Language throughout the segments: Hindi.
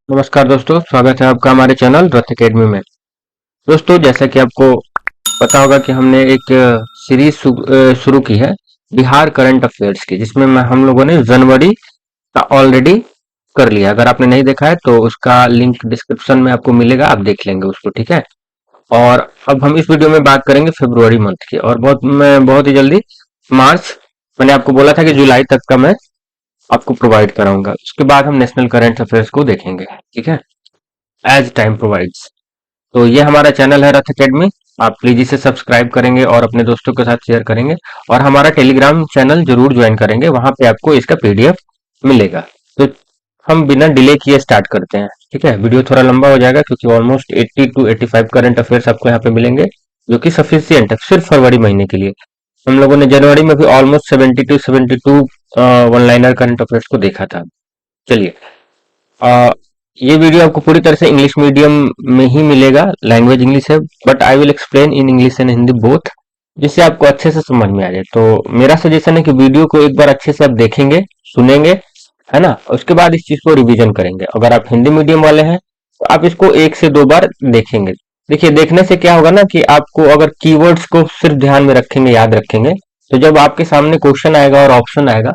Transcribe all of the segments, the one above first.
नमस्कार दोस्तों, स्वागत है आपका हमारे चैनल रथ एकेडमी में। दोस्तों, जैसा कि आपको पता होगा कि हमने एक सीरीज शुरू की है बिहार करंट अफेयर्स की, जिसमें हम लोगों ने जनवरी का ऑलरेडी कर लिया। अगर आपने नहीं देखा है तो उसका लिंक डिस्क्रिप्शन में आपको मिलेगा, आप देख लेंगे उसको, ठीक है। और अब हम इस वीडियो में बात करेंगे फरवरी मंथ की, और मैं बहुत ही जल्दी मार्च, मैंने आपको बोला था कि जुलाई तक का मैं आपको प्रोवाइड कराऊंगा। उसके बाद हम नेशनल करंट अफेयर्स को देखेंगे, ठीक है, एज टाइम प्रोवाइड्स। तो ये हमारा चैनल है रथ एकेडमी। आप प्लीज इसे सब्सक्राइब करेंगे और अपने दोस्तों के साथ शेयर करेंगे, और हमारा टेलीग्राम चैनल जरूर ज्वाइन करेंगे, वहां पे आपको इसका पीडीएफ मिलेगा। तो हम बिना डिले किए स्टार्ट करते हैं, ठीक है। वीडियो थोड़ा लंबा हो जाएगा क्योंकि ऑलमोस्ट 80 टू 85 करंट अफेयर्स आपको यहाँ पे मिलेंगे, जो कि सफिशियंट है सिर्फ फरवरी महीने के लिए। हम लोगों ने जनवरी में भी almost 72 one liner current affairs को देखा था। चलिए, अ, ये वीडियो आपको पूरी तरह से इंग्लिश मीडियम में ही मिलेगा, लैंग्वेज इंग्लिश है, but I will explain in English and Hindi both, जिससे आपको अच्छे से समझ में आ जाए। तो मेरा सजेशन है कि वीडियो को एक बार अच्छे से आप देखेंगे, सुनेंगे, है ना। उसके बाद इस चीज को रिवीजन करेंगे। अगर आप हिंदी मीडियम वाले हैं तो आप इसको 1 से 2 बार देखेंगे। देखिए, देखने से क्या होगा ना कि आपको अगर कीवर्ड्स को सिर्फ ध्यान में रखेंगे, याद रखेंगे, तो जब आपके सामने क्वेश्चन आएगा और ऑप्शन आएगा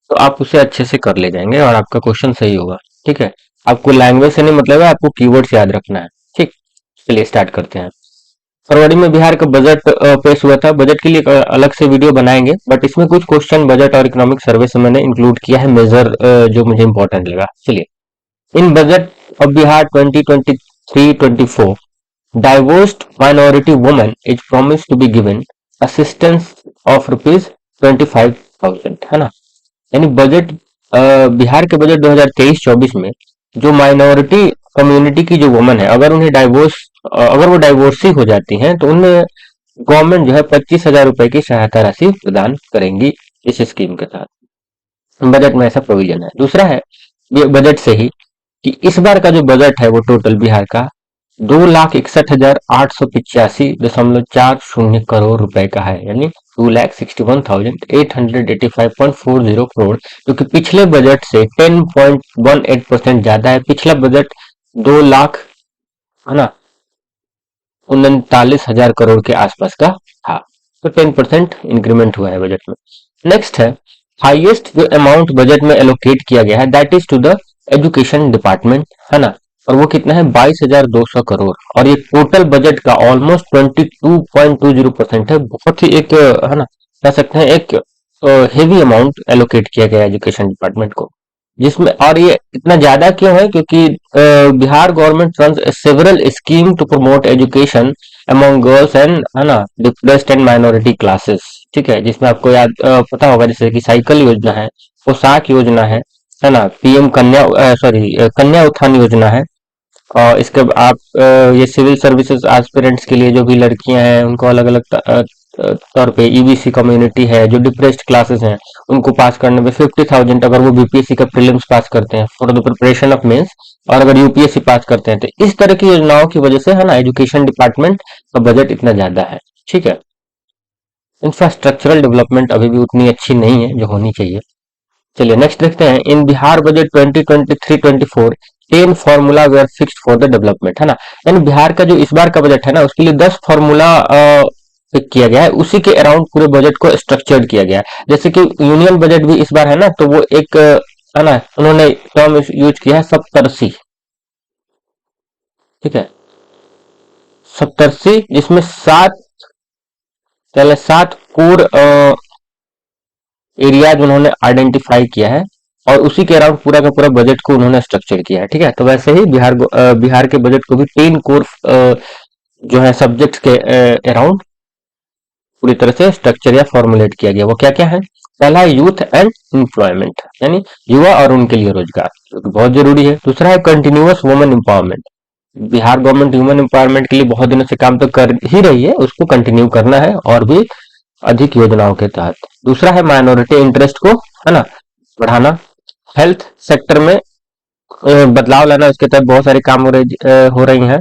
तो आप उसे अच्छे से कर ले जाएंगे और आपका क्वेश्चन सही होगा, ठीक है। आपको लैंग्वेज से नहीं मतलब है, आपको कीवर्ड्स याद रखना है, ठीक। चलिए स्टार्ट करते हैं। फरवरी में बिहार का बजट पेश हुआ था। बजट के लिए एक अलग से वीडियो बनाएंगे, बट इसमें कुछ क्वेश्चन बजट और इकोनॉमिक सर्वे से मैंने इंक्लूड किया है, मेजर जो मुझे इंपॉर्टेंट लगा। चलिए, in budget of Bihar 2023-24 divorced minority woman is promised to be given assistance of ₹25,000, है ना। यानी बजट, बिहार के बजट 2023-24 में जो माइनॉरिटी कम्युनिटी की जो वुमन है, अगर वो डाइवोर्सी हो जाती हैं तो उनमें गवर्नमेंट जो है 25,000 रुपए की सहायता राशि प्रदान करेंगी इस स्कीम के तहत। बजट में ऐसा प्रोविजन है। दूसरा है ये बजट से ही कि इस बार का जो बजट है वो टोटल बिहार का 2,61,885.40 करोड़ रुपए का है, यानी 2,61,885.40 करोड़, जो कि पिछले बजट से 10.18% ज्यादा है। पिछला बजट 2 लाख, है ना, 39,000 करोड़ के आसपास का था। तो 10% इंक्रीमेंट हुआ है बजट में। नेक्स्ट है हाईएस्ट जो अमाउंट बजट में एलोकेट किया गया है, that is to the education department, है ना। और वो कितना है, 22,200 करोड़, और ये टोटल बजट का ऑलमोस्ट 22.20% है। बहुत ही एक, है ना, कह सकते हैं एक हेवी अमाउंट एलोकेट किया गया है एजुकेशन डिपार्टमेंट को। जिसमें, और ये इतना ज्यादा क्यों है, क्योंकि Bihar government runs several scheme to promote education among girls and, है ना, डिप्रेस्ड एंड माइनॉरिटी क्लासेस, ठीक है। जिसमें आपको याद पता होगा, जैसे कि साइकिल योजना है, पोशाक योजना है ना, पीएम कन्या, सॉरी, कन्या उत्थान योजना है। और इसके आप ये सिविल सर्विसेज एस्पिरेंट्स के लिए जो भी लड़कियां हैं उनको अलग अलग तौर पे, ईबीसी कम्युनिटी है, जो डिप्रेस्ड क्लासेस हैं, उनको पास करने में 50,000, अगर वो बीपीएससी का प्रीलिम्स पास करते हैं for the preparation of mains, और अगर यूपीएससी पास करते हैं, तो इस तरह की योजनाओं की वजह से, है ना, एजुकेशन डिपार्टमेंट का बजट इतना ज्यादा है, ठीक है। इंफ्रास्ट्रक्चरल डेवलपमेंट अभी भी उतनी अच्छी नहीं है जो होनी चाहिए। चलिए नेक्स्ट देखते हैं। In Bihar budget 2023-24 10 formula where fixed for the development, है ना। यानी बिहार का जो इस बार का बजट है ना, उसके लिए 10 फॉर्मूला पिक किया गया है। उसी के अराउंड पूरे बजट को स्ट्रक्चर्ड किया गया है। जैसे कि यूनियन बजट भी इस बार है ना, तो वो एक, है ना, उन्होंने टर्म यूज किया है सप्तर्षि, ठीक है, सप्तर्षि, जिसमें 7 कोर एरियाज उन्होंने आइडेंटिफाई किया है, और उसी के अराउंड पूरा का पूरा बजट को उन्होंने स्ट्रक्चर किया है, ठीक है। तो वैसे ही बिहार के बजट को भी 3 कोर जो है सब्जेक्ट्स के अराउंड पूरी तरह से स्ट्रक्चर या फॉर्मुलेट किया गया। वो क्या क्या है? पहला है यूथ एंड एम्प्लॉयमेंट, यानी युवा और उनके लिए रोजगार, जो कि बहुत जरूरी है। दूसरा है continuous women empowerment. Bihar government human empowerment के लिए बहुत दिनों से काम तो कर ही रही है, उसको कंटिन्यू करना है और भी अधिक योजनाओं के तहत। दूसरा है माइनॉरिटी इंटरेस्ट को, है ना, बढ़ाना। हेल्थ सेक्टर में बदलाव लाना, उसके तहत बहुत सारे काम हो रही हैं।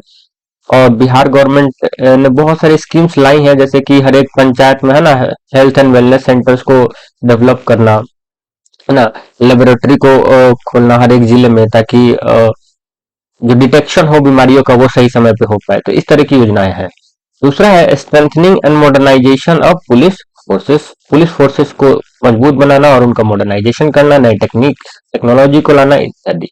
और बिहार गवर्नमेंट ने बहुत सारी स्कीम्स लाई हैं, जैसे कि हर एक पंचायत में, है ना, हेल्थ एंड वेलनेस सेंटर्स को डेवलप करना, है ना, लेबोरेटरी को खोलना हर एक जिले में, ताकि जो डिटेक्शन हो बीमारियों का वो सही समय पे हो पाए, तो इस तरह की योजनाएं हैं। दूसरा है strengthening and modernisation of police forces को मजबूत बनाना और उनका मॉडर्नाइजेशन करना, नई टेक्निक टेक्नोलॉजी को लाना इत्यादि।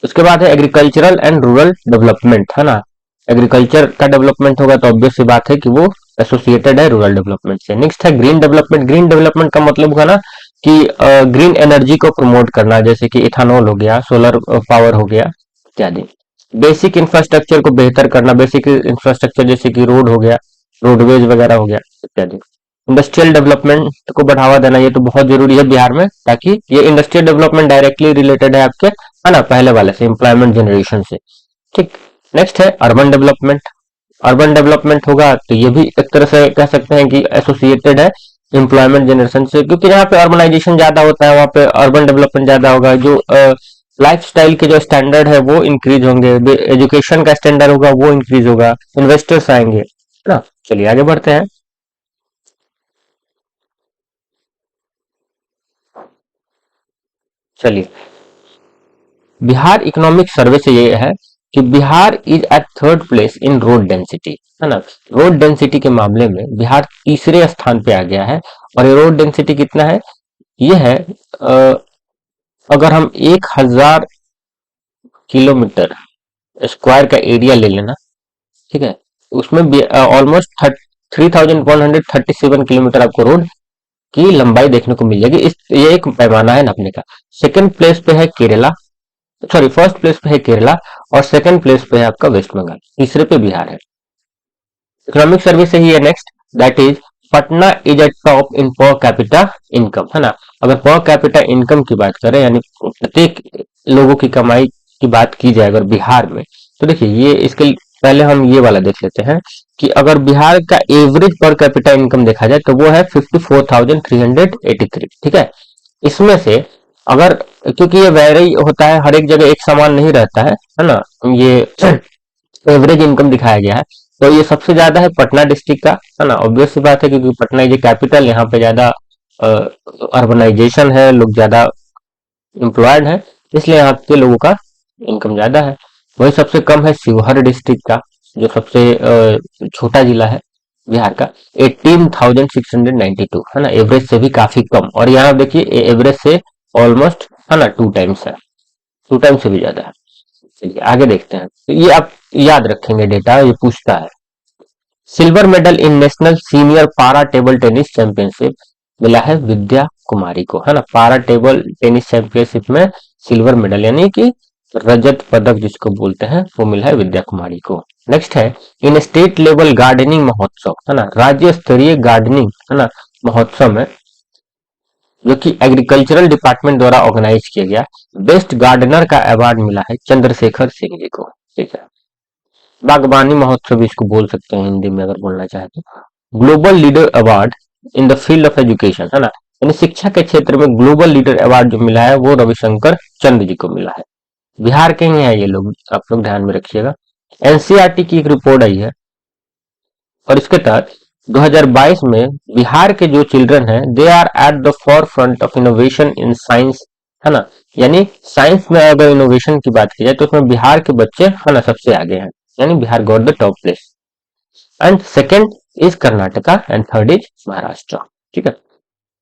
उसके बाद है एग्रीकल्चरल एंड रूरल डेवलपमेंट, है ना। एग्रीकल्चर का डेवलपमेंट होगा तो ऑब्वियस सी बात है कि वो एसोसिएटेड है रूरल डेवलपमेंट से। नेक्स्ट है ग्रीन डेवलपमेंट। ग्रीन डेवलपमेंट का मतलब होगा ना कि ग्रीन एनर्जी को प्रमोट करना, जैसे कि इथानॉल हो गया, सोलर पावर हो गया इत्यादि। बेसिक इंफ्रास्ट्रक्चर को बेहतर करना, बेसिक इंफ्रास्ट्रक्चर जैसे कि रोड हो गया, रोडवेज वगैरह हो गया इत्यादि। इंडस्ट्रियल डेवलपमेंट को बढ़ावा देना, ये तो बहुत जरूरी है बिहार में, ताकि ये इंडस्ट्रियल डेवलपमेंट डायरेक्टली रिलेटेड है आपके, है ना, पहले वाले से, एम्प्लॉयमेंट जनरेशन से। ठीक। नेक्स्ट है अर्बन डेवलपमेंट। अर्बन डेवलपमेंट होगा तो ये भी एक तरह से कह सकते हैं कि एसोसिएटेड है एम्प्लॉयमेंट जनरेशन से, क्योंकि जहाँ पे अर्बनाइजेशन ज्यादा होता है वहाँ पे अर्बन डेवलपमेंट ज्यादा होगा। जो लाइफ स्टाइल के जो स्टैंडर्ड है वो इंक्रीज होंगे, एजुकेशन का स्टैंडर्ड होगा वो इंक्रीज होगा, इन्वेस्टर्स आएंगे, है ना। चलिए आगे बढ़ते हैं। चलिए, बिहार इकोनॉमिक सर्वे से ये है कि Bihar is at third place in road density, है ना। रोड डेंसिटी के मामले में बिहार तीसरे स्थान पे आ गया है। और ये रोड डेंसिटी कितना है, ये है अगर हम 1000 किलोमीटर स्क्वायर का एरिया ले लेना, ठीक है, उसमें ऑलमोस्ट 3137 किलोमीटर आपको रोड की लंबाई देखने को मिल जाएगी। इस ये एक पैमाना है नापने का। सेकंड प्लेस पे है केरला, सॉरी फर्स्ट प्लेस पे है केरला, और सेकंड प्लेस पे है आपका वेस्ट बंगाल, तीसरे पे बिहार है। इकोनॉमिक सर्वे से ही है next, that is Patna is eight top in per capita income, है ना। अगर पर कैपिटा इनकम की बात करें, यानी प्रत्येक लोगों की कमाई की बात की जाए अगर बिहार में, तो देखिए ये इसके पहले हम ये वाला देख लेते हैं कि अगर बिहार का एवरेज पर कैपिटा इनकम देखा जाए तो वो है 54,383, ठीक है। इसमें से अगर, क्योंकि ये वेरी होता है, हर एक जगह एक समान नहीं रहता है ना, ये एवरेज इनकम दिखाया गया है। तो ये सबसे ज्यादा है पटना डिस्ट्रिक्ट का, है ना। ऑब्वियस सी बात है क्योंकि पटना ये कैपिटल, यहाँ पे ज्यादा अर्बनाइजेशन है, लोग ज्यादा एम्प्लॉयड है, इसलिए यहाँ के लोगों का इनकम ज्यादा है। वही सबसे कम है शिवहर डिस्ट्रिक्ट का, जो सबसे छोटा जिला है बिहार का, 18,692, है ना। एवरेज से भी काफी कम, और यहाँ देखिए एवरेज से ऑलमोस्ट, है ना, 2 टाइम्स है, 2 टाइम्स से भी ज्यादा है। चलिए आगे देखते हैं। तो ये आप याद रखेंगे डेटा, ये पूछता है। Silver medal in national senior पारा टेबल टेनिस चैंपियनशिप मिला है विद्या कुमारी को, है ना। पारा टेबल टेनिस चैंपियनशिप में सिल्वर मेडल यानी कि रजत पदक जिसको बोलते हैं वो मिला है विद्या कुमारी को। नेक्स्ट है इन स्टेट लेवल गार्डनिंग महोत्सव, है ना, राज्य स्तरीय गार्डनिंग, है ना, महोत्सव में, जो कि एग्रीकल्चरल डिपार्टमेंट द्वारा ऑर्गेनाइज किया गया, बेस्ट गार्डनर का अवार्ड मिला है चंद्रशेखर सिंह जी को, ठीक है। बागवानी महोत्सव भी इसको बोल सकते हैं हिंदी में अगर बोलना चाहे तो। Global leader award in the field of education, है ना, यानी शिक्षा के क्षेत्र में ग्लोबल लीडर अवार्ड जो मिला है वो रविशंकर चंद्र जी को मिला है। बिहार के ही हैं ये लोग, आप लोग ध्यान में रखिएगा। एनसीईआरटी की एक रिपोर्ट आई है और इसके तहत 2022 में बिहार के जो चिल्ड्रन हैं they are at the forefront of innovation in science, है ना। यानी साइंस में अगर इनोवेशन की बात की जाए तो उसमें बिहार के बच्चे, है ना, सबसे आगे हैं, यानी Bihar got the top place. And second is Karnataka and third is Maharashtra, ठीक है।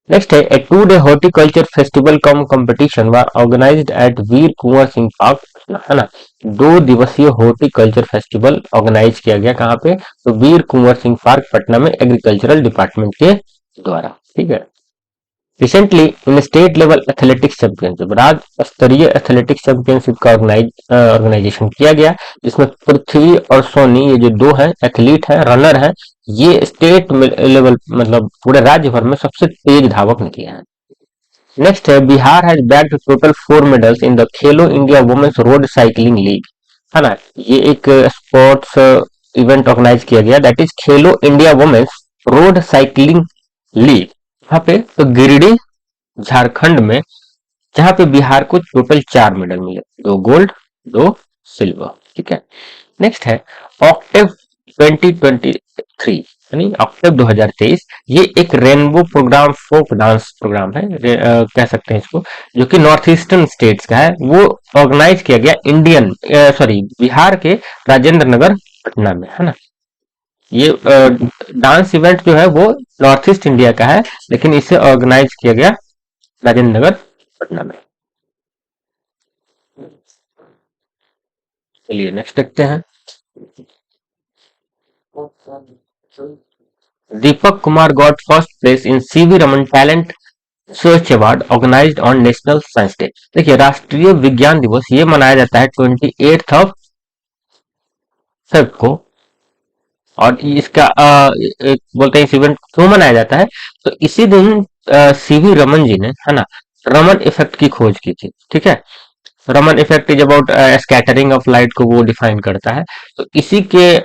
नेक्स्ट है ए 2 डे हॉर्टिकल्चर फेस्टिवल कम कंपटीशन वर ऑर्गेनाइज्ड एट वीर कुंवर सिंह पार्क, है ना। 2 दिवसीय हॉर्टिकल्चर फेस्टिवल ऑर्गेनाइज किया गया कहाँ पे, तो वीर कुंवर सिंह पार्क पटना में एग्रीकल्चरल डिपार्टमेंट के द्वारा, ठीक है। Recently in state level athletics championship, राज्य स्तरीय एथलेटिक्स चैंपियनशिप का ऑर्गेनाइजेशन किया गया, जिसमें पृथ्वी और सोनी ये जो दो हैं एथलीट हैं, रनर हैं, ये स्टेट लेवल मतलब पूरे राज्य भर में सबसे तेज धावक निकले हैं। नेक्स्ट है Bihar has bagged total 4 medals in the Khelo India women's road cycling league, है ना। ये एक स्पोर्ट्स इवेंट ऑर्गेनाइज किया गया, that is Khelo India women's road cycling league, यहाँ पे तो गिरिडीह झारखंड में, जहां पे बिहार को टोटल 4 मेडल मिले, 2 गोल्ड 2 सिल्वर, ठीक है। नेक्स्ट है ऑक्टेव 2023, यानी अक्टूबर 2023, ये एक rainbow programme, folk dance programme है, कह सकते हैं इसको, जो कि नॉर्थ ईस्टर्न स्टेट्स का है। वो ऑर्गेनाइज किया गया बिहार के राजेंद्र नगर पटना में, है ना। ये डांस इवेंट जो है वो नॉर्थ ईस्ट इंडिया का है, लेकिन इसे ऑर्गेनाइज किया गया राजेंद्र नगर पटना में। चलिए नेक्स्ट देखते हैं। Deepak Kumar got first place in CV Raman talent search award organised on national science day. देखिए, राष्ट्रीय विज्ञान दिवस ये मनाया जाता है 28 को। और इसका बोलते हैं इस इवेंट क्यों मनाया जाता है, तो इसी दिन सीवी रमन जी ने, है ना, रमन इफेक्ट की खोज की थी। ठीक है, Raman effect is about scattering of light को वो डिफाइन करता है। तो इसी के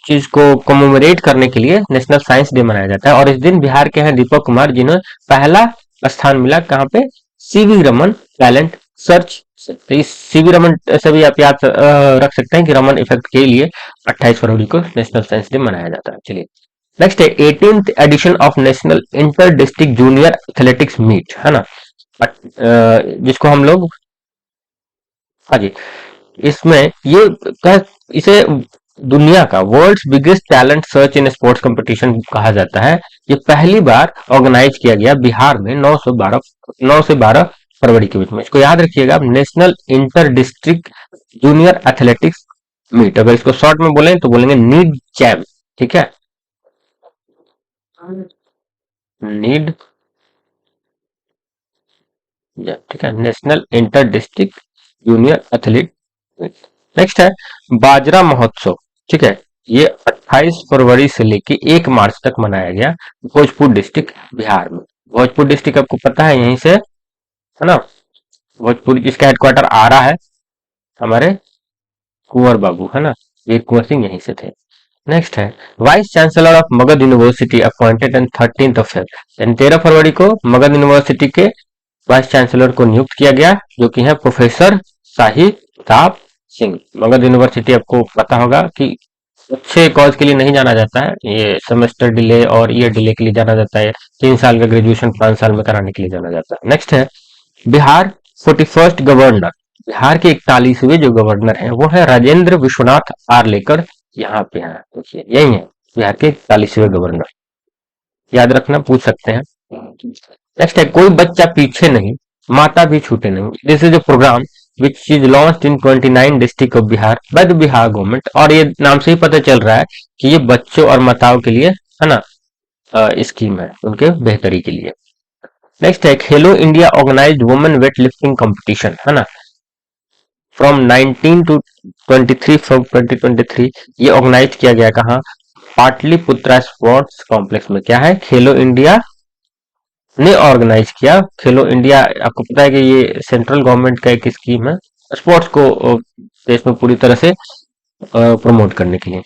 चीज को कमेमोरेट करने के लिए नेशनल साइंस डे मनाया जाता है। और इस दिन बिहार के हैं दीपक कुमार, जिन्हें पहला स्थान मिला कहाँ पे, सीवी रमन टैलेंट सर्च से। तो इस सीवी रमन से भी आप याद रख सकते हैं कि रमन इफेक्ट के लिए 28 फरवरी को नेशनल साइंस डे मनाया जाता है। चलिए नेक्स्ट है 18th edition of national inter district junior athletics meet, है ना। जिसको हम लोग, हाँ जी, इसमें इसे दुनिया का world's biggest talent search in sports competition कहा जाता है। ये पहली बार ऑर्गेनाइज किया गया बिहार में 9 से 12 फरवरी के बीच में। इसको याद रखिएगा, national inter district junior athletics meet. अगर इसको शॉर्ट में बोलें तो बोलेंगे नीड जैम। ठीक है, नीड, ठीक है, national inter district junior athlete. Next है बाजरा महोत्सव। ठीक है, ये 28 फरवरी से लेके 1 मार्च तक मनाया गया भोजपुर डिस्ट्रिक्ट बिहार में। भोजपुर डिस्ट्रिक्ट आपको पता है, यहीं से, है ना। भोजपुर, इसका हेडक्वार्टर आरा है, हमारे कुंवर बाबू, है ना, वीर कुंवर सिंह यहीं से थे। नेक्स्ट है vice chancellor of Magadh university appointed and 13 फरवरी को मगध यूनिवर्सिटी के वाइस चांसलर को नियुक्त किया गया, जो कि है प्रोफेसर शाहिद प्रताप सिंह। मगध यूनिवर्सिटी आपको पता होगा कि अच्छे कॉज के लिए नहीं जाना जाता है, ये सेमेस्टर डिले और ईयर डिले के लिए जाना जाता है। 3 साल का ग्रेजुएशन 5 साल में कराने के लिए जाना जाता है। नेक्स्ट है बिहार 41st गवर्नर। बिहार के 41वें जो गवर्नर हैं वो है राजेंद्र विश्वनाथ आर्लेकर। यहाँ पे है, देखिए यही है बिहार के 41वें गवर्नर। याद रखना, पूछ सकते हैं। नेक्स्ट है कोई बच्चा पीछे नहीं, माता भी छूटे नहीं। This is a programme which is launched in 29 district of Bihar by the Bihar government. और ये नाम से ही पता चल रहा है कि ये बच्चों और माताओं के लिए, है ना, स्कीम है, उनके बेहतरी के लिए। नेक्स्ट है Khelo India organised women weightlifting competition, है ना, फ्रॉम 19 टू 23 फ्रॉम 2023। ये ऑर्गेनाइज किया गया कहाँ, पाटलिपुत्रा स्पोर्ट्स कॉम्प्लेक्स में। क्या है, खेलो इंडिया ने ऑर्गेनाइज किया। खेलो इंडिया आपको पता है कि ये सेंट्रल गवर्नमेंट का एक स्कीम है स्पोर्ट्स को देश में पूरी तरह से प्रमोट करने के लिए।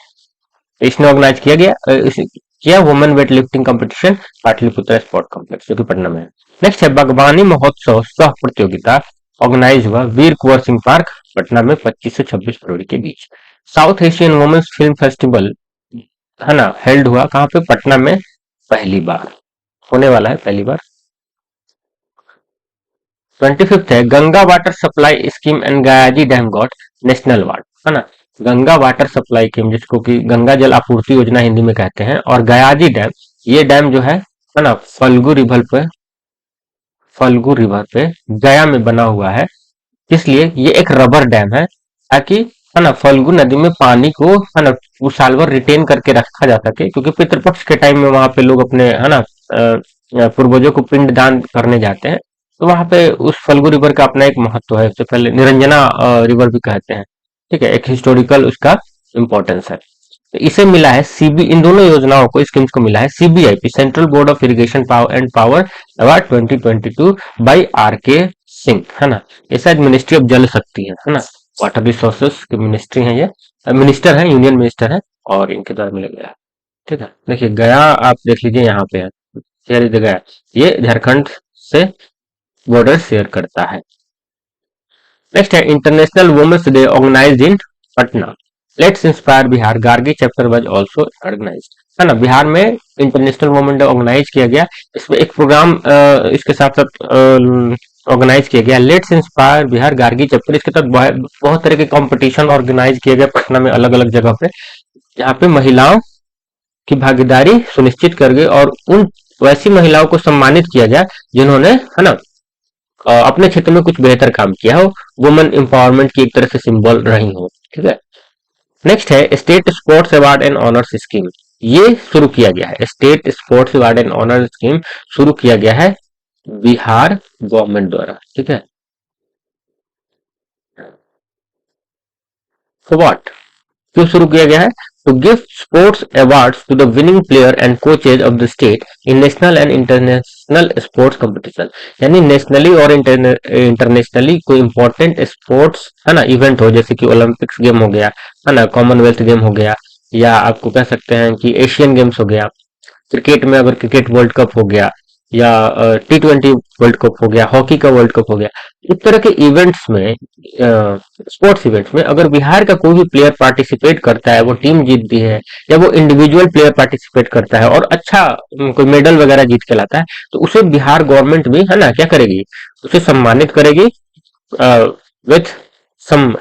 इसने ऑर्गेनाइज किया गया किया women weightlifting competition Pataliputra sport complex, जो कि पटना में है। नेक्स्ट है बागवानी महोत्सव सह प्रतियोगिता ऑर्गेनाइज हुआ वीर कुंवर सिंह पार्क पटना में 25 से 26 फरवरी के बीच। South Asian women's film festival, है ना, हेल्ड हुआ कहाँ पे, पटना में, पहली बार होने वाला है, पहली बार। 25 है Ganga water supply scheme and Gayaji dam got national award, है ना। गंगा वाटर सप्लाई स्कीम, जिसको कि गंगा जल आपूर्ति योजना हिंदी में कहते हैं, और गयाजी डैम, ये डैम जो है ना, फल्गु रिवर पे गया में बना हुआ है। इसलिए ये एक रबर डैम है, ताकि, है ना, फल्गु नदी में पानी को, है ना, उस साल भर रिटेन करके रखा जा सके। क्योंकि पितृपक्ष के टाइम में वहां पे लोग अपने, है ना, पूर्वजों को पिंड दान करने जाते हैं। तो वहां पे उस फल्गु रिवर का अपना एक महत्व है। उससे पहले निरंजना रिवर भी कहते हैं। ठीक है, एक हिस्टोरिकल उसका इम्पोर्टेंस है। तो इसे मिला है सीबी, इन दोनों योजनाओं को, स्कीम्स को मिला है CBIP, central board of irrigation power and power award 2022 by R K Singh, है ना। ये शायद मिनिस्ट्री ऑफ जल शक्ति है ना, वाटर रिसोर्सेस की मिनिस्ट्री है। ये मिनिस्टर है, यूनियन मिनिस्टर है, और इनके द्वारा मिला गया है। ठीक है, देखिए गया आप देख लीजिए, यहाँ पे है, शेयर गया, ये झारखंड से बॉर्डर शेयर करता है। नेक्स्ट है international women's day organised in Patna. Let's inspire Bihar Gargi chapter was also organised, है ना। बिहार में इंटरनेशनल मूवमेंट ऑर्गेनाइज किया गया, इसमें एक प्रोग्राम इसके साथ साथ ऑर्गेनाइज किया गया, let's inspire Bihar Gargi chapter. इसके तहत बहुत तरह के कंपटीशन ऑर्गेनाइज किया गया पटना में अलग अलग जगह पे, जहाँ पे महिलाओं की भागीदारी सुनिश्चित कर गए और उन वैसी महिलाओं को सम्मानित किया गया जिन्होंने, है ना, अपने क्षेत्र में कुछ बेहतर काम किया हो, वुमेन एम्पावरमेंट की एक तरह से सिंबल रही हो, ठीक है। नेक्स्ट है state sports award and honours scheme. ये शुरू किया गया है, state sports award and honours scheme शुरू किया गया है बिहार गवर्नमेंट द्वारा, ठीक है। सो व्हाट, क्यों शुरू किया गया है? To give sports awards to the winning player and coaches of the state in national and international sports competition. यानी नेशनली और इंटरनेशनली कोई इंपॉर्टेंट स्पोर्ट्स, है ना, इवेंट हो, जैसे कि ओलंपिक्स गेम हो गया, है ना, कॉमनवेल्थ गेम हो गया, या आपको कह सकते हैं कि एशियन गेम्स हो गया, क्रिकेट में अगर क्रिकेट वर्ल्ड कप हो गया, या T20 वर्ल्ड कप हो गया, हॉकी का वर्ल्ड कप हो गया, इस तरह के इवेंट्स में, स्पोर्ट्स इवेंट्स में अगर बिहार का कोई भी प्लेयर पार्टिसिपेट करता है, वो टीम जीतती है, या वो इंडिविजुअल प्लेयर पार्टिसिपेट करता है और अच्छा कोई मेडल वगैरह जीत के लाता है, तो उसे बिहार गवर्नमेंट भी, है ना, क्या करेगी, उसे सम्मानित करेगी विथ सम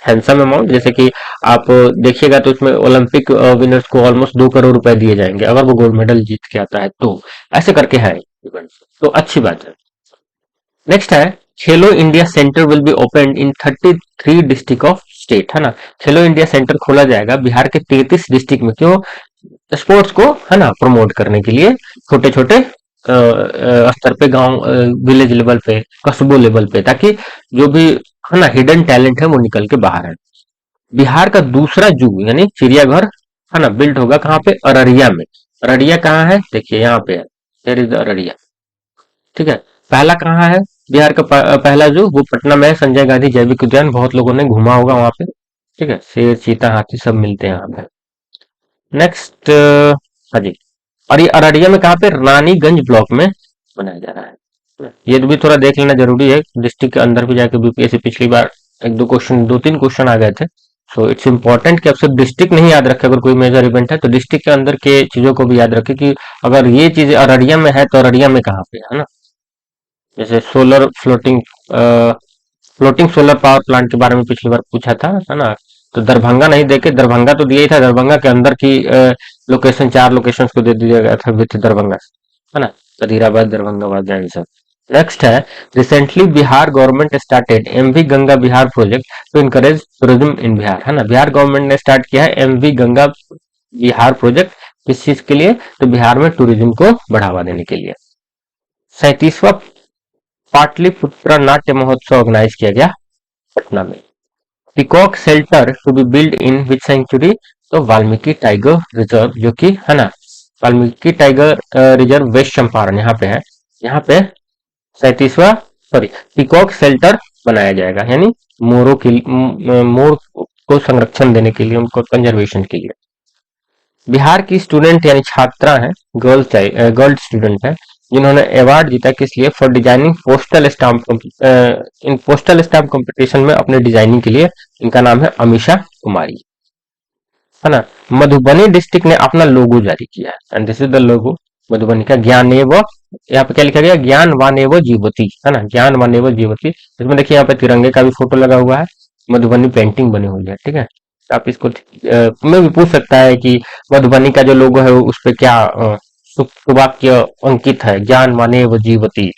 हैंडसम अमाउंट। जैसे कि आप देखिएगा तो उसमें ओलंपिक विनर्स को ऑलमोस्ट 2 करोड़ रुपए दिए जाएंगे अगर वो गोल्ड मेडल जीत के आता है, तो ऐसे करके है इवेंट, तो अच्छी बात है। नेक्स्ट है Khelo India centre will be open in 33 district of state, है ना। खेलो इंडिया सेंटर खोला जाएगा बिहार के 33 डिस्ट्रिक्ट में, क्यों? स्पोर्ट्स को, है ना, प्रमोट करने के लिए, छोटे छोटे स्तर पे, गांव, विलेज लेवल पे, कस्बों लेवल पे, ताकि जो भी, है ना, हिडन टैलेंट है वो निकल के बाहर है। बिहार का दूसरा जू यानी चिड़ियाघर, है ना, बिल्ड होगा कहाँ पे? अररिया में। अररिया कहाँ है? देखिए यहाँ पे है, देयर इज अररिया, ठीक है। पहला कहाँ है? बिहार का पहला जू वो पटना में है, संजय गांधी जैविक उद्यान, बहुत लोगों ने घूमा होगा वहां पे, ठीक है। शेर, चीता, हाथी सब मिलते हैं यहाँ पे। नेक्स्ट, हाँ जी, और ये अररिया में कहाँ पे? रानीगंज ब्लॉक में बनाया जा रहा है। ये भी थोड़ा देख लेना जरूरी है, डिस्ट्रिक्ट के अंदर भी जाके बीपीएससी पिछली बार एक दो क्वेश्चन, 2-3 क्वेश्चन आ गए थे। सो इट्स इम्पोर्टेंट कि आप सिर्फ डिस्ट्रिक्ट नहीं याद रखें, अगर कोई मेजर इवेंट है तो डिस्ट्रिक्ट के अंदर के चीजों को भी याद रखें कि अगर ये चीजें अररिया में है तो अररिया में कहाँ पे है ना। जैसे solar floating, floating solar power plant के बारे में पिछली बार पूछा था, है ना। तो दरभंगा नहीं देके, दरभंगा तो दिया ही था, दरभंगा के अंदर की लोकेशन, 4 लोकेशन को दे दिया गया था विथ दरभंगा, है ना। कदीराबाद, दरभंगाबाद, सब। नेक्स्ट है recently Bihar government started MV Ganga Bihar project to encourage tourism in Bihar, है ना। बिहार गवर्नमेंट ने स्टार्ट किया है एमवी गंगा बिहार प्रोजेक्ट, किस चीज के लिए? तो बिहार में टूरिज्म को बढ़ावा देने के लिए। 37वां पाटलिपुत्र नाट्य महोत्सव ऑर्गेनाइज किया गया पटना में। Peacock shelter to be build in which sanctuary? तो वाल्मीकि टाइगर रिजर्व, जो कि, है ना, Valmiki tiger reserve west Champaran यहाँ पे है, यहाँ पे 37वां, सॉरी, पीकॉक शेल्टर बनाया जाएगा, यानी मोरों के, मोर को संरक्षण देने के लिए, उनको कंजर्वेशन के लिए। बिहार की स्टूडेंट यानी छात्रा है, गर्ल स्टूडेंट है, जिन्होंने अवार्ड जीता, किस लिए? For designing postal stamp, in postal stamp competition में अपने डिजाइनिंग के लिए। इनका नाम है अमीषा कुमारी, है ना। मधुबनी डिस्ट्रिक्ट ने अपना लोगो जारी किया है, and this is the logo Madhubani का। ज्ञानेव, यहाँ पे क्या लिखा गया? ज्ञान वानेव जीवती, है ना, ज्ञान वानेव जीवती। इसमें देखिए यहाँ पे तिरंगे का भी फोटो लगा हुआ है, मधुबनी पेंटिंग बनी हुई है, ठीक है। तो आप इसको में भी पूछ सकता है कि मधुबनी का जो लोगो है उस पे क्या वाक्य अंकित है? ज्ञान वानेव जीवती।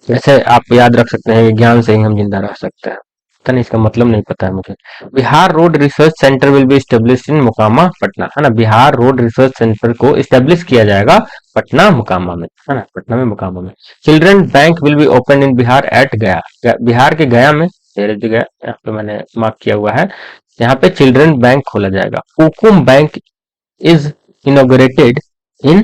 वैसे आप याद रख सकते हैं कि ज्ञान से ही हम जिंदा रह सकते हैं, पता नहीं, इसका मतलब नहीं पता है मुझे। Bihar road research centre will be establish in Mokama Patna, है ना। बिहार रोड रिसर्च सेंटर को स्टेब्लिश किया जाएगा पटना मुकामा में, है ना, पटना में मुकामा में। Children bank will be open in Bihar at Gaya, Bihar के गया में, गया यहाँ पे मैंने मार्क किया हुआ है, यहाँ पे चिल्ड्रन बैंक खोला जाएगा। Kukum bank is inaugurated in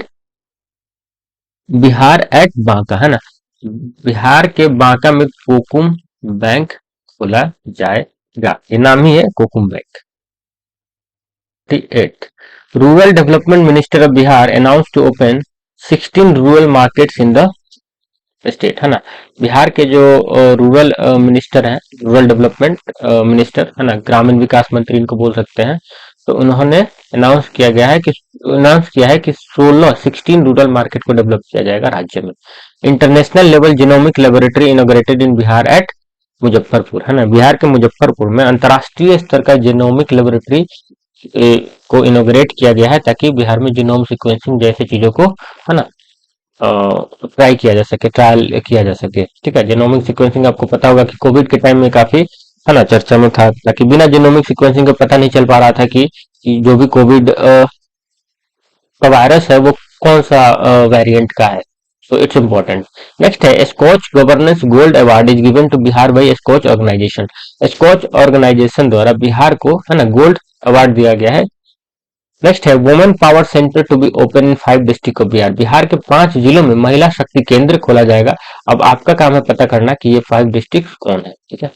Bihar at Banka, है ना। बिहार के बांका में कोकुम बैंक खोला जाएगा, ये नाम ही है कोकुम bank. 8 rural development minister of Bihar announce to open 16 rural markets in the state, है ना। बिहार के जो रूरल मिनिस्टर हैं, रूरल डेवलपमेंट मिनिस्टर, है ना, ग्रामीण विकास मंत्री इनको बोल सकते हैं। तो उन्होंने अनाउंस किया है कि 16 रूरल मार्केट को डेवलप किया जाएगा राज्य में। International level genomic laboratory inaugurated in Bihar at Muzaffarpur, है ना। बिहार के मुजफ्फरपुर में अंतर्राष्ट्रीय स्तर का जीनोमिक लेबोरेटरी को इनोग्रेट किया गया है, ताकि बिहार में जीनोम सीक्वेंसिंग जैसी चीजों को, है ना, ट्राई किया जा सके, ट्रायल किया जा सके। ठीक है, जीनोमिक सीक्वेंसिंग आपको पता होगा कि कोविड के टाइम में काफी, है ना, चर्चा में था, ताकि बिना जीनोमिक सीक्वेंसिंग के पता नहीं चल पा रहा था कि जो भी कोविड का वायरस है वो कौन सा वेरिएंट का है। So it's important. नेक्स्ट है Skoch governance gold award is given to Bihar by Skoch organisation. Skoch organisation द्वारा बिहार को, है ना, गोल्ड अवार्ड दिया गया है। नेक्स्ट है women power centre to be open in 5 district of Bihar. Bihar के 5 जिलों में महिला शक्ति केंद्र खोला जाएगा। अब आपका काम है पता करना कि ये 5 डिस्ट्रिक्ट कौन है। ठीक है,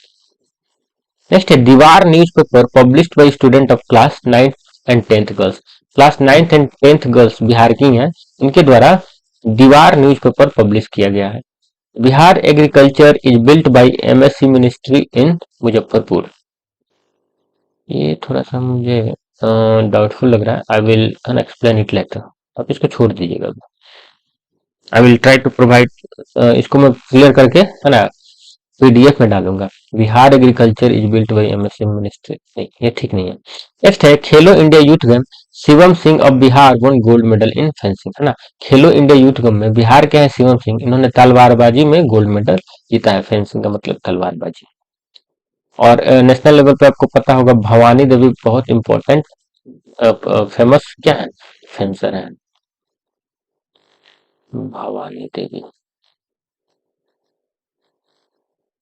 नेक्स्ट है दीवार newspaper published by student of class 9th and 10th girls. Class 9th and 10th girls Bihar की हैं, इनके द्वारा दीवार न्यूज़पेपर पब्लिश किया गया है। Bihar agriculture is built by MSC ministry in Muzaffarpur. ये थोड़ा सा मुझे डाउटफुल लग रहा है। I will explain it later, आप इसको छोड़ दीजिएगा। I will try to provide, इसको मैं क्लियर करके, है ना, पीडीएफ में डालूंगा। Bihar agriculture is built by MSC ministry, नहीं ये ठीक नहीं है। नेक्स्ट है Khelo India youth game Shivam Singh of Bihar won gold medal in fencing, है ना। खेलो इंडिया यूथ गेम में बिहार के हैं शिवम सिंह, इन्होंने तलवारबाजी में गोल्ड मेडल जीता है। फेंसिंग का मतलब तलवारबाजी। और नेशनल लेवल पे आपको पता होगा भवानी देवी बहुत इंपॉर्टेंट फेमस क्या है, फेंसर है, भवानी देवी।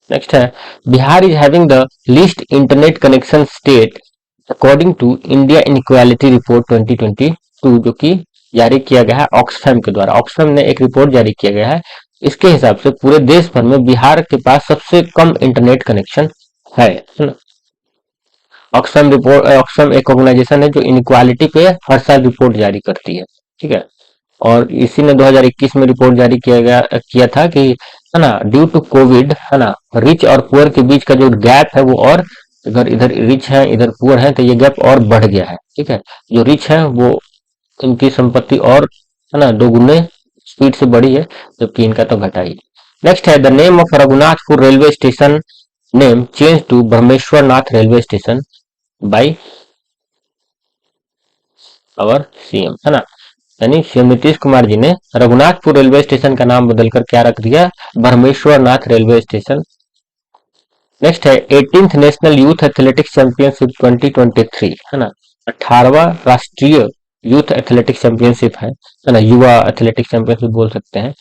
नेक्स्ट है Bihar is having the least internet connection state according to India inequality report 2022, जो कि जारी किया गया है ऑक्सफैम के द्वारा। ऑक्सफैम ने एक रिपोर्ट जारी किया गया है। इसके हिसाब से पूरे देश भर में बिहार के पास सबसे कम इंटरनेट कनेक्शन है ना। ऑक्सफैम एक ऑर्गेनाइजेशन है जो इनइक्वालिटी पे हर साल रिपोर्ट जारी करती है। ठीक है, और इसी ने 2021 में रिपोर्ट जारी किया था कि, है ना, ड्यू टू कोविड, है ना, रिच और पुअर के बीच का जो गैप है वो, और अगर इधर रिच है इधर पुअर है तो ये गैप और बढ़ गया है। ठीक है, जो रिच है वो, इनकी संपत्ति और, है ना, दोगुने स्पीड से बढ़ी है, जबकि इनका तो घटा ही। नेक्स्ट है the name of Raghunathpur railway station name change to Brahmeshwar Nath railway station by our CM, है ना। यानी सीएम नीतीश कुमार जी ने रघुनाथपुर रेलवे स्टेशन का नाम बदलकर क्या रख दिया, Brahmeshwar Nath railway station. Next है 18th national youth athletics championship 2023, है ना। 18वां राष्ट्रीय यूथ एथलेटिक्स चैंपियनशिप है ना, युवा एथलेटिक्स चैंपियनशिप बोल सकते हैं।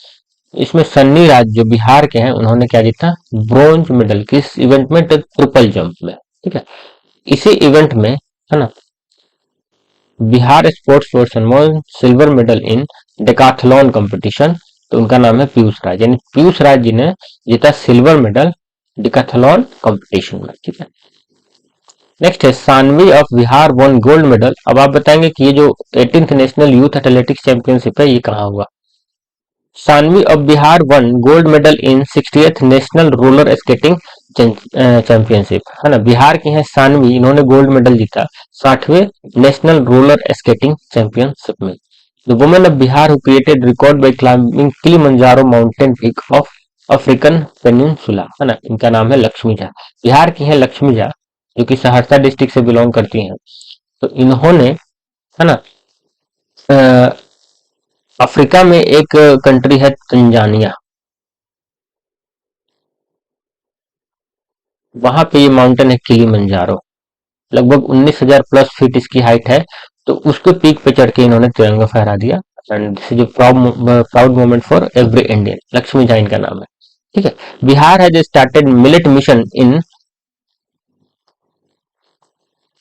इसमें सन्नी राज जो बिहार के हैं, उन्होंने क्या जीता, ब्रॉन्ज मेडल। किस इवेंट में, ट्रिपल जंप में। ठीक है, इसी इवेंट में, है ना, Bihar sports person one silver medal in Decathlon competition. तो उनका नाम है पीयूष राज, यानी पीयूष राज जी ने जीता सिल्वर मेडल डेकाथलॉन कंपटीशन में। ठीक है, नेक्स्ट है Sanvi of Bihar won gold medal. अब आप बताएंगे कि ये जो 18th national youth athletics championship है ये कहाँ हुआ। Sanvi of Bihar won gold medal in 60th national roller skating championship, है ना। बिहार की हैं सानवी, इन्होंने गोल्ड मेडल जीता 60वें नेशनल रोलर स्केटिंग चैंपियनशिप में। The women of Bihar who created record by climbing Kilimanjaro mountain peak of African peninsula, है ना। इनका नाम है लक्ष्मी झा। बिहार की हैं लक्ष्मी झा, जो कि सहरसा डिस्ट्रिक्ट से बिलोंग करती हैं। तो इन्होंने, है ना, अफ्रीका में एक कंट्री है तंजानिया, वहां पे ये माउंटेन है किलिमंजारो। लगभग 19,000 प्लस फीट इसकी हाइट है। तो उसके पीक पे चढ़ के इन्होंने तिरंगा फहरा दिया। And this is a proud moment for every Indian. Lakshmi Jha इनका नाम है। ठीक है, Bihar has started millet mission in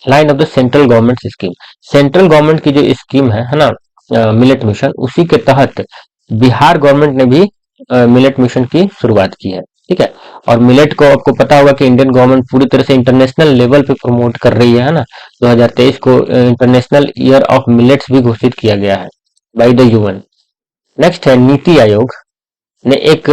line of the central government scheme. Central government की जो स्कीम है ना, मिलेट मिशन, उसी के तहत बिहार गवर्नमेंट ने भी मिलेट मिशन की शुरुआत की है। ठीक है, और मिलेट को आपको पता होगा कि इंडियन गवर्नमेंट पूरी तरह से इंटरनेशनल लेवल पे प्रमोट कर रही है ना। 2023 को इंटरनेशनल ईयर ऑफ मिलेट्स भी घोषित किया गया है बाय द यूएन। नेक्स्ट है नीति आयोग। ने एक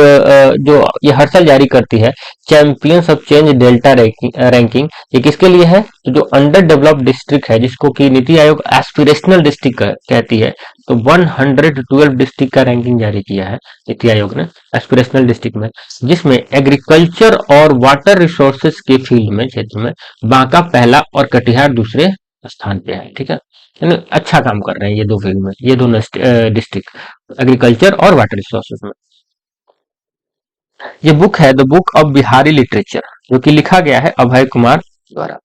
जो ये हर साल जारी करती है, champions of change delta ranking. ये किसके लिए है? तो जो अंडर डेवलप्ड डिस्ट्रिक्ट है, जिसको कि नीति आयोग एस्पिरेशनल डिस्ट्रिक्ट कहती है, तो 112 डिस्ट्रिक्ट का रैंकिंग जारी किया है नीति आयोग ने एस्पिरेशनल डिस्ट्रिक्ट में, जिसमें एग्रीकल्चर और वाटर रिसोर्सेज के फील्ड में क्षेत्र में बांका पहला और कटिहार दूसरे स्थान पे है। ठीक है, यानी अच्छा काम कर रहे हैं ये दो फील्ड में, ये दोनों डिस्ट्रिक्ट एग्रीकल्चर और वाटर रिसोर्सेज में। ये बुक है the book of Bihari literature, जो कि लिखा गया है अभय कुमार द्वारा।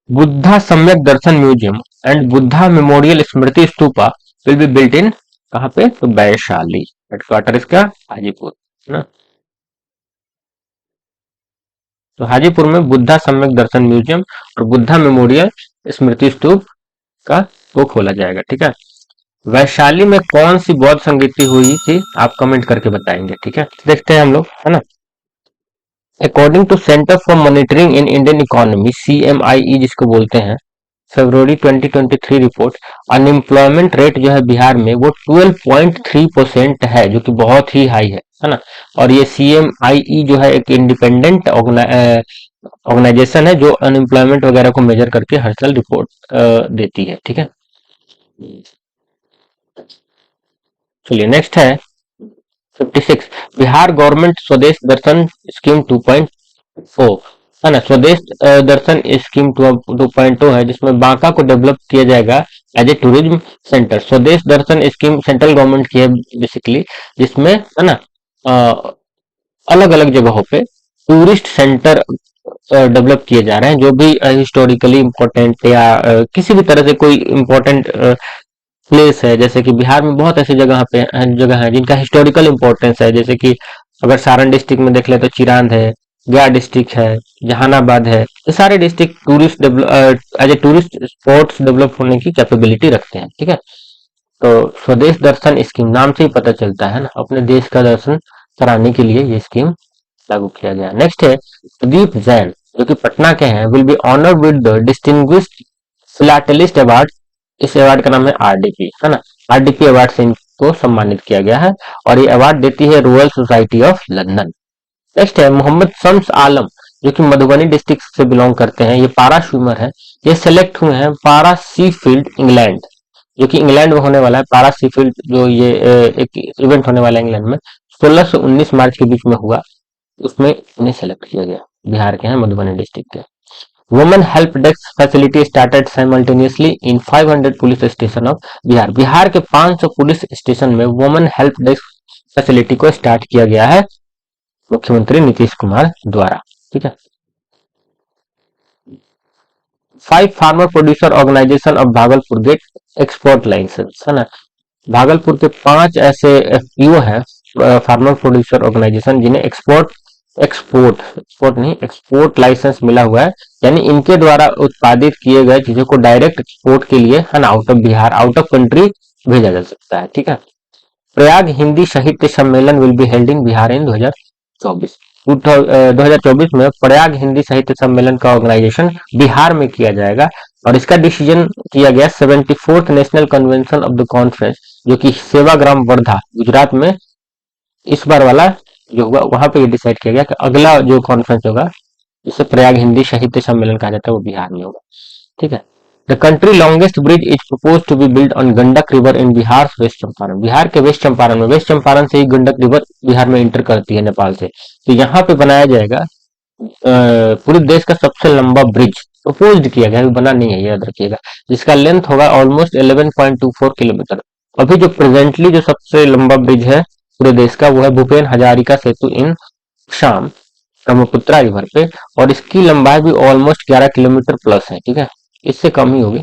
Buddha Samyak Darshan museum and Buddha memorial Smriti Stupa will be built in, कहाँ पे? तो वैशाली, हेडक्वार्टर इसका हाजीपुर, है ना। तो हाजीपुर में बुद्धा सम्यक दर्शन म्यूजियम और बुद्धा मेमोरियल स्मृति स्तूप का वो खोला जाएगा। ठीक है, वैशाली में कौन सी बौद्ध संगीति हुई थी, आप कमेंट करके बताएंगे। ठीक है, देखते हैं हम लोग, है ना। According to centre for monitoring in Indian economy, CMIE जिसको बोलते हैं, फरवरी 2023 रिपोर्ट, अनएम्प्लॉयमेंट रेट जो है बिहार में वो 12.3% है, जो कि बहुत ही हाई है ना। और ये CMIE जो है एक इंडिपेंडेंट ऑर्गेनाइजेशन है, जो अनएम्प्लॉयमेंट वगैरह को मेजर करके हर साल रिपोर्ट देती है। ठीक है, चलिए नेक्स्ट है 56, बिहार गवर्नमेंट स्वदेश दर्शन स्कीम 2.4, है ना। स्वदेश दर्शन स्कीम 2.0 है, जिसमें बांका को डेवलप किया जाएगा एज ए टूरिज्म सेंटर। स्वदेश दर्शन स्कीम सेंट्रल गवर्नमेंट की है बेसिकली, जिसमें, है ना, अलग अलग जगहों पे टूरिस्ट सेंटर डेवलप किए जा रहे हैं, जो भी हिस्टोरिकली इम्पोर्टेंट या किसी भी तरह से कोई इम्पोर्टेंट प्लेस है। जैसे कि बिहार में बहुत ऐसी जगह है जिनका हिस्टोरिकल इम्पोर्टेंस है, जैसे कि अगर सारण डिस्ट्रिक्ट में देख ले तो चिरांद है, गया डिस्ट्रिक्ट है, जहानाबाद है। ये सारे district tourist as a tourist spots develop होने की कैपेबिलिटी रखते हैं। ठीक है, तो स्वदेश दर्शन स्कीम नाम से ही पता चलता है ना, अपने देश का दर्शन कराने के लिए ये स्कीम लागू किया गया। नेक्स्ट है प्रदीप जैन, जो कि पटना के हैं, will be honoured with the distinguished philatelist award. इस अवार्ड का नाम है RDP, है ना। RDP अवार्ड से इनको सम्मानित किया गया है, और ये अवार्ड देती है royal society of London. Next है मोहम्मद शम्स आलम, जो कि मधुबनी डिस्ट्रिक्ट से बिलोंग करते हैं, ये पारा स्विमर है। ये सेलेक्ट हुए हैं पारा सी फील्ड इंग्लैंड, जो कि इंग्लैंड में होने वाला है। पारा सी फील्ड जो ये एक इवेंट होने वाला है इंग्लैंड में, 16 से 19 मार्च के बीच में हुआ, उसमें इन्हें सेलेक्ट किया गया। बिहार के हैं, मधुबनी डिस्ट्रिक्ट के। Women help desk facility started simultaneously in 500 police station of Bihar. Bihar के 500 पुलिस स्टेशन में वुमेन हेल्प डेस्क फैसिलिटी को स्टार्ट किया गया है मुख्यमंत्री नीतीश कुमार द्वारा। ठीक है, 5 farmer producer organisation of Bhagalpur get export licence, है ना। भागलपुर के 5 ऐसे FPO है, फार्मर प्रोड्यूसर ऑर्गेनाइजेशन, जिन्हें एक्सपोर्ट नहीं, एक्सपोर्ट लाइसेंस मिला हुआ है। यानी इनके द्वारा उत्पादित किए गए चीजों को डायरेक्ट एक्सपोर्ट के लिए, है ना, out of Bihar, out of country भेजा जा सकता है। ठीक है, Prayag Hindi Sahitya Sammelan will be held in Bihar in 2024। 2024 में प्रयाग हिंदी साहित्य सम्मेलन का ऑर्गेनाइजेशन बिहार में किया जाएगा, और इसका डिसीजन किया गया 74th national convention of the conference, जो कि सेवाग्राम वर्धा गुजरात में इस बार वाला जो हुआ, वहां पे ये डिसाइड किया गया कि अगला जो कॉन्फ्रेंस होगा, जिसे प्रयाग हिंदी साहित्य सम्मेलन कहा जाता है, वो बिहार में होगा। ठीक है, the country longest bridge is propose to be build on Gandak river in Bihar west Champaran. Bihar के वेस्ट चंपारण में, वेस्ट चंपारण से ही गंडक रिवर बिहार में इंटर करती है नेपाल से, तो यहाँ पे बनाया जाएगा पूरे देश का सबसे लंबा ब्रिज। प्रपोज किया गया, बना नहीं है, याद रखिएगा, जिसका लेंथ होगा ऑलमोस्ट 11.24 किलोमीटर। अभी जो प्रेजेंटली जो सबसे लंबा ब्रिज है पूरे देश का, वो है भूपेन हजारिका सेतु इन शाम ब्रह्मपुत्रा रिवर पे, और इसकी लंबाई भी ऑलमोस्ट 11 किलोमीटर प्लस है। ठीक है, इससे कम ही होगी।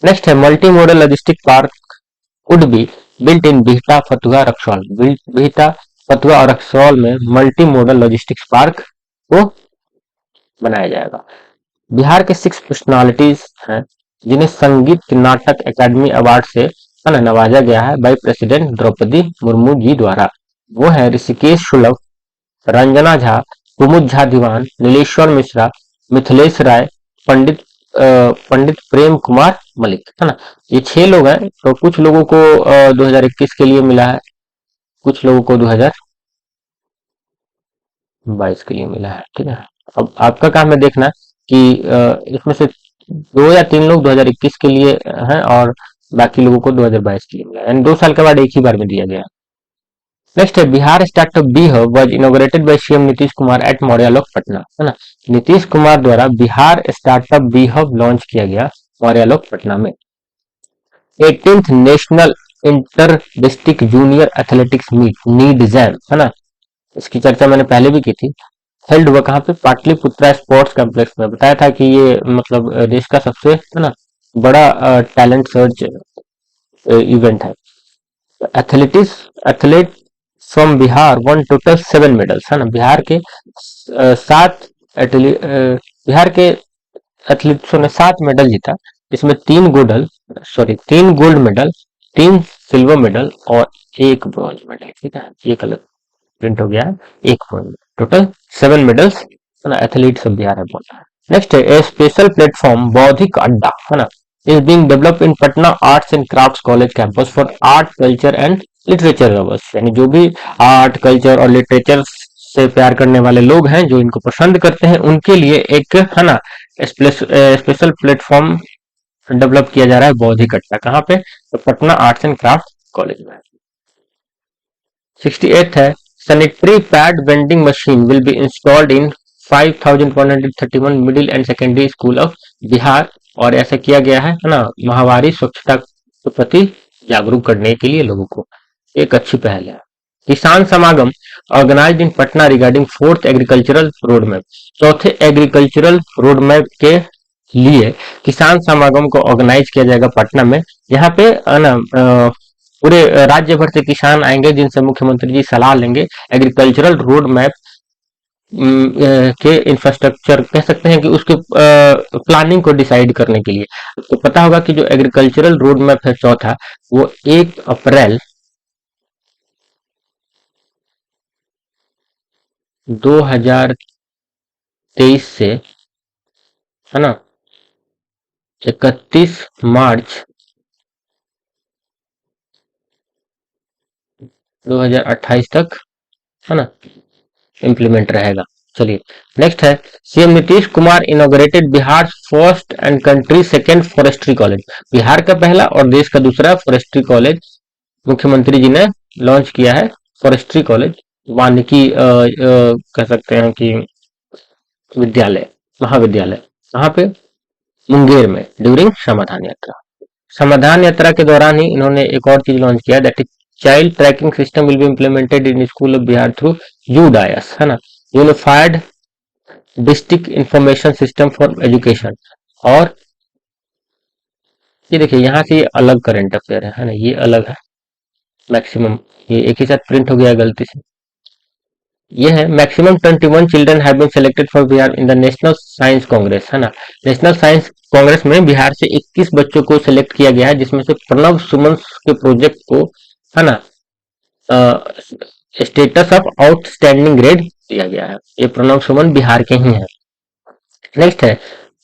नेक्स्ट है multi modal logistic park would be built इन बिहटा फतुहा रक्सौल। बिहटा फतुहा और रक्सौल में मल्टी मॉडल लॉजिस्टिक्स पार्क को बनाया जाएगा। बिहार के 6 पर्सनालिटीज हैं, जिन्हें संगीत नाटक एकेडमी अवार्ड से, है ना, नवाजा गया है बाई प्रेसिडेंट द्रौपदी मुर्मू जी द्वारा। वो है ऋषिकेश शुलभ, रंजना झा, कुमुद झा दीवान, नीलेश्वर मिश्रा, मिथिलेश राय, पंडित पंडित प्रेम कुमार मलिक, है ना। ये 6 लोग हैं। तो कुछ लोगों को 2021 के लिए मिला है, कुछ लोगों को 22 के लिए मिला है, ठीक है। अब आपका काम है देखना कि इसमें से 2 या 3 लोग 2021 के लिए हैं और बाकी लोगों को 2022 के लिए मिला है, यानी 2 साल के बाद एक ही बार में दिया गया। नेक्स्ट है Bihar startup B hub was inaugurated by CM Nitish Kumar at Mauryalok Patna, है ना। नीतीश कुमार द्वारा Bihar startup B hub launch किया गया मौर्यालोक पटना में। 18th national inter district junior athletics meet need jam, है ना। इसकी चर्चा मैंने पहले भी की थी। हेल्ड हुआ कहाँ पे? पाटलिपुत्रा स्पोर्ट्स कॉम्प्लेक्स में। बताया था कि ये मतलब देश का सबसे, है ना, बड़ा टैलेंट सर्च इवेंट है। Athletics athlete from Bihar one total 7 medals, है ना। सात बिहार के एथलीट्सों ने 7 मेडल जीता, इसमें 3 गोल्ड मेडल, 3 सिल्वर मेडल और 1 ब्रॉन्ज मेडल, ठीक है। ये कलर प्रिंट हो गया है, 1 ब्रॉन्ज, टोटल 7 मेडल्स, है ना। एथलीट्स ऑफ बिहार है बोला है। नेक्स्ट है ए स्पेशल प्लेटफॉर्म बौद्धिक अड्डा, है ना, is being developed in Patna Arts and Crafts College campus for art, culture and literature lovers, यानी जो भी आर्ट, कल्चर और लिटरेचर से प्यार करने वाले लोग हैं, जो इनको पसंद करते हैं, उनके लिए एक, है ना, स्पेशल प्लेटफॉर्म डेवलप किया जा रहा है बौद्धिक अड्डा। कहाँ पे? तो Patna arts and craft college में। 68 है sanitary pad vending machine will be installed in 5131 middle and secondary school of Bihar, और ऐसा किया गया है ना, महावारी स्वच्छता के प्रति जागरूक करने के लिए लोगों को। एक अच्छी पहल है। Kisan Samagam organised in Patna regarding 4th agricultural road map, चौथे एग्रीकल्चरल रोड मैप के लिए किसान समागम को ऑर्गेनाइज किया जाएगा पटना में। यहाँ पे ना पूरे राज्य भर से किसान आएंगे, जिनसे मुख्यमंत्री जी सलाह लेंगे एग्रीकल्चरल रोड मैप के इंफ्रास्ट्रक्चर कह सकते हैं कि उसके प्लानिंग को डिसाइड करने के लिए। तो पता होगा कि जो एग्रीकल्चरल रोड मैप है चौथा, वो 1 अप्रैल 2023 से, है ना, 31 मार्च 2028 तक, है ना, इम्प्लीमेंट रहेगा। चलिए नेक्स्ट है CM Nitish Kumar inaugurated Bihar first and country second forestry college, Bihar का पहला और देश का दूसरा फॉरेस्ट्री कॉलेज मुख्यमंत्री जी ने लॉन्च किया है। फॉरेस्ट्री कॉलेज वानिकी कह सकते हैं कि विद्यालय, महाविद्यालय, कहाँ पे? मुंगेर में, ड्यूरिंग समाधान यात्रा। समाधान यात्रा के दौरान ही इन्होंने एक और चीज लॉन्च किया, that is child tracking system will be implemented in school of Bihar through UDISE, है ना, unified district information system for education. और ये देखिए यहाँ से ये अलग करंट अफेयर है ना, ये अलग है मैक्सिमम, ये एक ही साथ प्रिंट हो गया गलती से। ये है maximum 21 children have been selected for Bihar in the national science congress, है ना। नेशनल साइंस कांग्रेस में बिहार से 21 बच्चों को सिलेक्ट किया गया है, जिसमें से प्रणव सुमन के प्रोजेक्ट को, है ना, स्टेटस ऑफ आउटस्टैंडिंग ग्रेड दिया गया है। ये प्रणव सुमन बिहार के ही हैं। नेक्स्ट है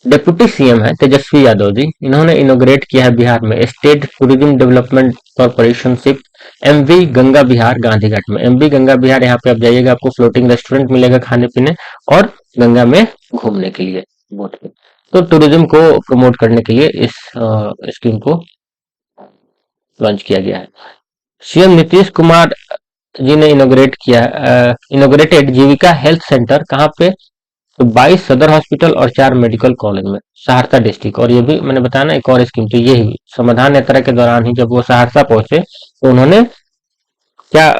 डिप्यूटी सीएम है तेजस्वी यादव जी, इन्होंने इनोग्रेट किया है बिहार में state tourism development corporation ship MV Ganga Vihar Gandhighat में। एमवी गंगा विहार, यहाँ पे आप जाइएगा, आपको फ्लोटिंग रेस्टोरेंट मिलेगा खाने पीने और गंगा में घूमने के लिए, बोट पे। तो टूरिज्म को प्रमोट करने के लिए इस स्कीम को लॉन्च किया गया है। सीएम नीतीश कुमार जी ने इनोग्रेटेड जीविका हेल्थ सेंटर, कहाँ पे? तो 22 सदर हॉस्पिटल और 4 मेडिकल कॉलेज में, सहरसा डिस्ट्रिक्ट। और ये भी मैंने बताया ना एक और स्कीम, तो ये ही समाधान यात्रा के दौरान ही जब वो सहरसा पहुंचे तो उन्होंने क्या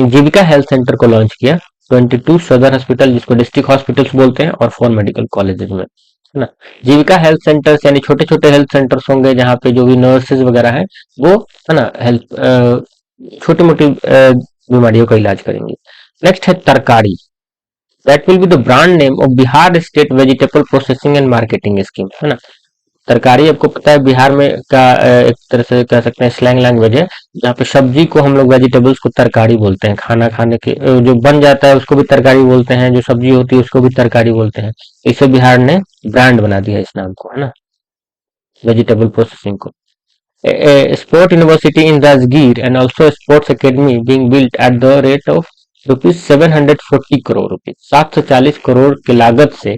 जीविका हेल्थ सेंटर को लॉन्च किया। 22 सदर हॉस्पिटल, जिसको डिस्ट्रिक्ट हॉस्पिटल्स बोलते हैं, और 4 मेडिकल कॉलेजेस में, है ना। जीविका हेल्थ सेंटर्स यानी छोटे छोटे हेल्थ सेंटर्स होंगे, जहाँ पे जो भी नर्सेज वगैरह हैं वो, है ना, हेल्थ छोटी मोटी बीमारियों का इलाज करेंगे। नेक्स्ट है तरकारी, that will be the brand name of Bihar state vegetable processing and marketing scheme, है ना। तरकारी आपको पता है बिहार में का एक तरह से कह सकते हैं स्लैंग लैंग्वेज है, जहाँ पे सब्जी को हम लोग वेजिटेबल्स को तरकारी बोलते हैं। खाना खाने के जो बन जाता है उसको भी तरकारी बोलते हैं, जो सब्जी होती है उसको भी तरकारी बोलते हैं। इसे बिहार ने ब्रांड बना दिया इस नाम को, है ना, वेजिटेबल प्रोसेसिंग को। A sport university in Rajgir and also a sports academy being built at the rate of ₹740 crore, 740 crore की लागत से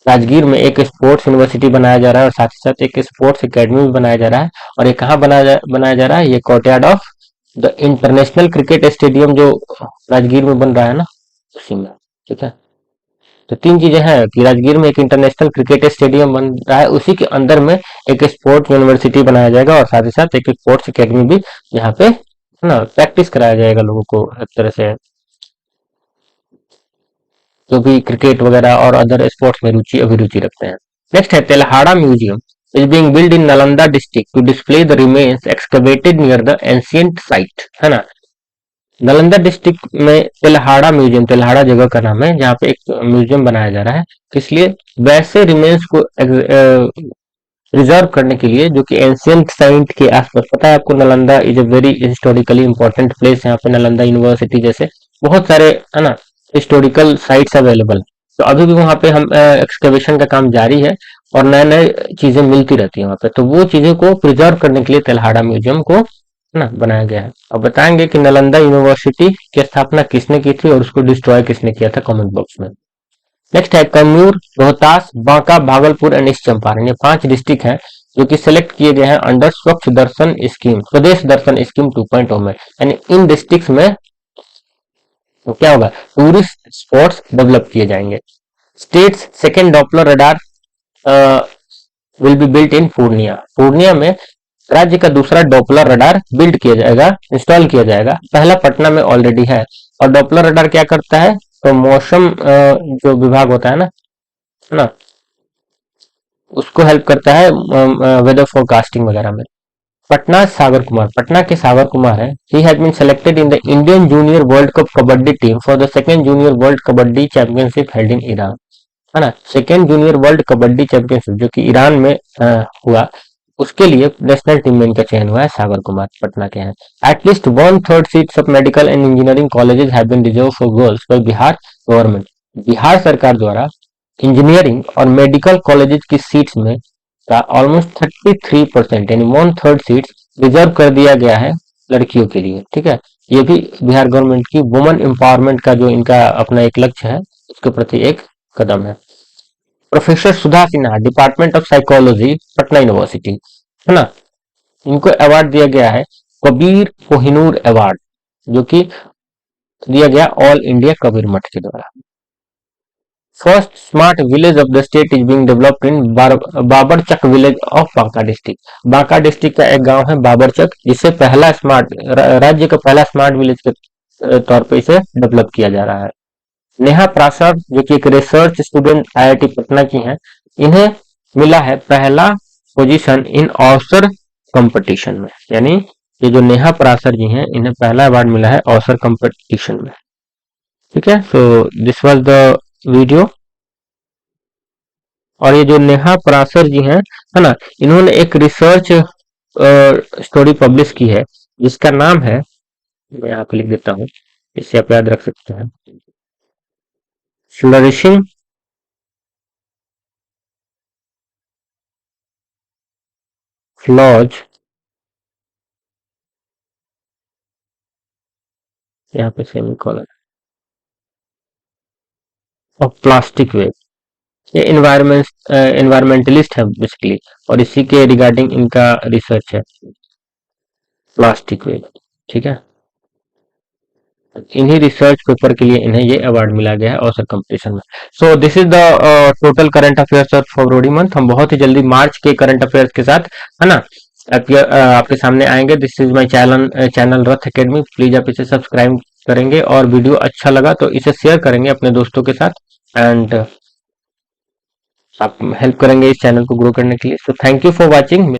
राजगीर में एक स्पोर्ट्स यूनिवर्सिटी बनाया जा रहा है और साथ ही साथ एक स्पोर्ट्स एकेडमी भी बनाया जा रहा है। और ये कहाँ बनाया जा रहा है? ये courtyard of the international cricket stadium जो राजगीर में बन रहा है ना, उसी में। ठीक है, तो तीन चीजें हैं कि राजगीर में एक इंटरनेशनल क्रिकेट स्टेडियम बन रहा है, उसी के अंदर में एक स्पोर्ट्स यूनिवर्सिटी बनाया जाएगा और साथ ही साथ एक स्पोर्ट्स एकेडमी भी यहाँ पे है ना, प्रैक्टिस कराया जाएगा लोगों को एक तरह से, जो भी क्रिकेट वगैरह और अदर स्पोर्ट्स में रुचि अभिरुचि रखते हैं। नेक्स्ट है Telhara museum is being build in Nalanda district to display the remains excavated near the ancient site, है ना। नालंदा डिस्ट्रिक्ट में तेल्हाड़ा म्यूजियम, तेल्हाड़ा जगह का नाम है, जहाँ पे एक म्यूजियम बनाया जा रहा है। किस लिए? वैसे रिमेन्स को रिजर्व करने के लिए जो कि एंशियंट साइट के आसपास। पता है आपको Nalanda is a very historically important place. यहाँ पे नालंदा यूनिवर्सिटी जैसे बहुत सारे है ना हिस्टोरिकल साइट्स अवेलेबल। तो अभी भी वहाँ पे हम एक्सकवेशन का काम जारी है और नए नए चीजें मिलती रहती है वहाँ पे। तो वो चीजें को प्रिजर्व करने के लिए तेल्हाड़ा म्यूजियम को है ना बनाया गया है। और बताएंगे कि नालंदा यूनिवर्सिटी की स्थापना किसने की थी और उसको डिस्ट्रॉय किसने किया था, कमेंट बॉक्स में। नेक्स्ट है कन्नूर, रोहतास, बांका, भागलपुर एंड ईस्ट चंपारण। ये 5 डिस्ट्रिक्ट हैं जो कि सिलेक्ट किए गए हैं अंडर स्वच्छ दर्शन स्कीम, स्वदेश दर्शन स्कीम 2.0 में। यानी इन डिस्ट्रिक्ट में तो क्या होगा, टूरिस्ट स्पॉट्स डेवलप किए जाएंगे। States second Doppler radar will be built इन पूर्णिया। पूर्णिया में राज्य का दूसरा डॉपलर रडार बिल्ड किया जाएगा, इंस्टॉल किया जाएगा। पहला पटना में ऑलरेडी है। और डॉपलर रडार क्या करता है? तो मौसम जो विभाग होता है ना, उसको हेल्प करता है वेदर फोरकास्टिंग वगैरह में। पटना सागर कुमार, पटना के सागर कुमार है। He has been selected in the Indian junior world cup kabaddi team for the second junior world kabaddi championship held in Iran, है ना। Second junior world kabaddi championship जो कि ईरान में हुआ, उसके लिए नेशनल टीम में इनका चयन हुआ है। सागर कुमार पटना के हैं। At least 1/3 seats of medical and engineering colleges have been reserve for girls by Bihar government. Bihar सरकार द्वारा इंजीनियरिंग और मेडिकल कॉलेजेस की सीट्स में का ऑलमोस्ट 33% यानी 1/3 सीट्स रिजर्व कर दिया गया है लड़कियों के लिए। ठीक है, ये भी बिहार गवर्नमेंट की वुमेन एम्पावरमेंट का जो इनका अपना एक लक्ष्य है, उसके प्रति एक कदम है। Professor Sudha Sinha, department of psychology, Patna university, है ना। इनको अवार्ड दिया गया है कबीर कोहिनूर अवार्ड, जो कि दिया गया ऑल इंडिया कबीर मठ के द्वारा। First smart village of the state is being developed in Babarchak village of Banka district. Banka district का एक गांव है बाबरचक, जिसे पहला स्मार्ट राज्य का पहला स्मार्ट विलेज के तौर पे इसे डेवलप किया जा रहा है। नेहा प्रासाद जो कि एक रिसर्च स्टूडेंट आईआईटी पटना की हैं, इन्हें मिला है पहला पोजीशन इन औसर कंपटीशन में। यानी ये जो नेहा पराशर जी हैं, इन्हें पहला अवार्ड मिला है औसर कंपटीशन में। ठीक है, so this was the video. और ये जो नेहा पराशर जी हैं, है ना, इन्होंने एक रिसर्च स्टोरी पब्लिश की है जिसका नाम है, मैं यहाँ पे लिख देता हूँ, इससे आप याद रख सकते हैं, फ्लरिशिंग फ्लॉज, यहाँ पे सेमीकोलन, और प्लास्टिक वेस्ट। ये एनवायरमेंटलिस्ट है बेसिकली, और इसी के रिगार्डिंग इनका रिसर्च है, प्लास्टिक वेस्ट। ठीक है, इन्हीं रिसर्च पेपर के लिए इन्हें ये अवार्ड मिला गया है औसर कंपटीशन में। So this is the total current affairs of February month. हम बहुत ही जल्दी मार्च के करंट अफेयर्स के साथ, है ना, आपके सामने आएंगे। This is my channel Rath academy. Please आप इसे सब्सक्राइब करेंगे और वीडियो अच्छा लगा तो इसे शेयर करेंगे अपने दोस्तों के साथ, एंड आप हेल्प करेंगे इस चैनल को ग्रो करने के लिए। So thank you for watching.